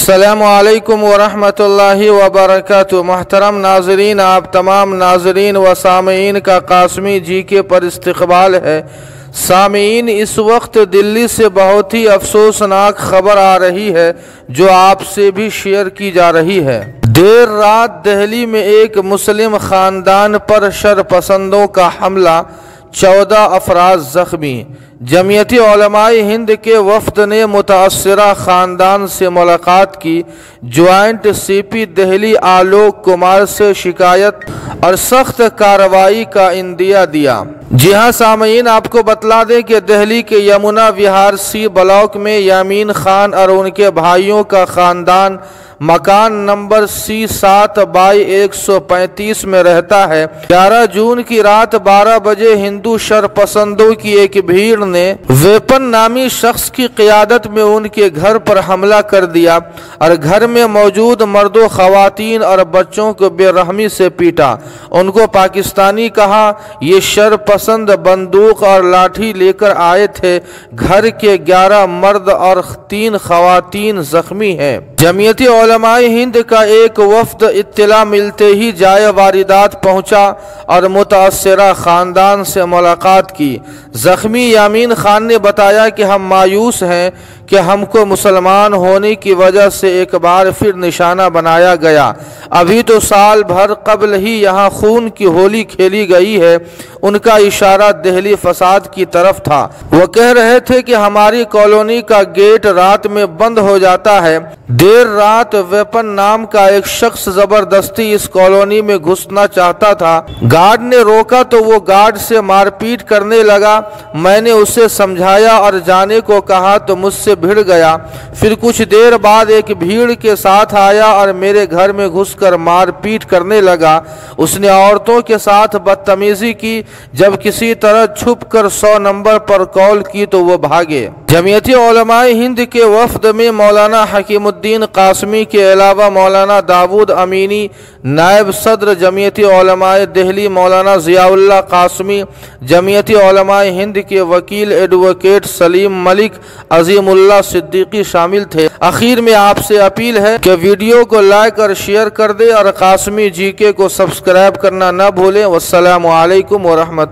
अस्सलामु अलैकुम वरहमतुल्लाहि वबरकातुहू। मोहतरम नाजरीन, आप तमाम नाजरीन व सामीन का कासमी जी के पर इस्तकबाल है। सामीन, इस वक्त दिल्ली से बहुत ही अफसोसनाक खबर आ रही है जो आपसे भी शेयर की जा रही है। देर रात दिल्ली में एक मुस्लिम खानदान पर शरपसंदों का हमला, 14 अफराद जख्मी। जमीयती उलमाए हिंद के वफद ने मुतासरा खानदान से मुलाकात की। ज्वाइंट सीपी दिल्ली आलोक कुमार से शिकायत और सख्त कार्रवाई का इंदिया दिया। जी हाँ सामीन, आपको बतला दें कि दिल्ली के यमुना विहार सी ब्लॉक में यामीन खान और उनके भाइयों का खानदान मकान नंबर C7/135 में रहता है। 11 जून की रात 12 बजे हिंदू शरपसंदों की एक भीड़ ने वेपन नामी शख्स की क़ियादत में उनके घर पर हमला कर दिया और घर में मौजूद मर्दों, ख़वातीन और बच्चों को बेरहमी से पीटा। उनको पाकिस्तानी कहा। ये शरपसंद बंदूक और लाठी लेकर आए थे। घर के 11 मर्द और 3 ख़वातीन जख्मी हैं। जमीयती उलमाए हिंद का एक वफद इत्तला मिलते ही जाए वारिदात पहुंचा और मुतासरा खानदान से मुलाकात की। जख्मी यामीन खान ने बताया कि हम मायूस हैं कि हमको मुसलमान होने की वजह से एक बार फिर निशाना बनाया गया। अभी तो साल भर कबल ही यहाँ खून की होली खेली गई है। उनका इशारा दिल्ली फसाद की तरफ था। वो कह रहे थे कि हमारी कॉलोनी का गेट रात में बंद हो जाता है। देर रात वेपन नाम का एक शख्स जबरदस्ती इस कॉलोनी में घुसना चाहता था। गार्ड ने रोका तो वो गार्ड से मारपीट करने लगा। मैंने उसे समझाया और जाने को कहा तो मुझसे भिड़ गया। फिर कुछ देर बाद एक भीड़ के साथ आया और मेरे घर में घुसकर मारपीट करने लगा। उसने औरतों के साथ बदतमीजी की। जब किसी तरह छुपकर 100 नंबर पर कॉल की तो वो भागे। जमीयती उलमाए हिंद के वफद में मौलाना हकीमुद्दीन कासमी के अलावा मौलाना दाऊद अमीनी, नायब सदर जमीयती उलमाए दिल्ली मौलाना ज़ियाउल्लाह कासमी, जमीयती उलमाए हिंद के वकील एडवोकेट सलीम मलिक, अजीमुल्लाह सिद्दीकी शामिल थे। आखिर में आपसे अपील है कि वीडियो को लाइक और शेयर कर दे और कासमी जीके को सब्सक्राइब करना न भूलें। वस्सलामु अलैकुम वरहमतुल्लाह।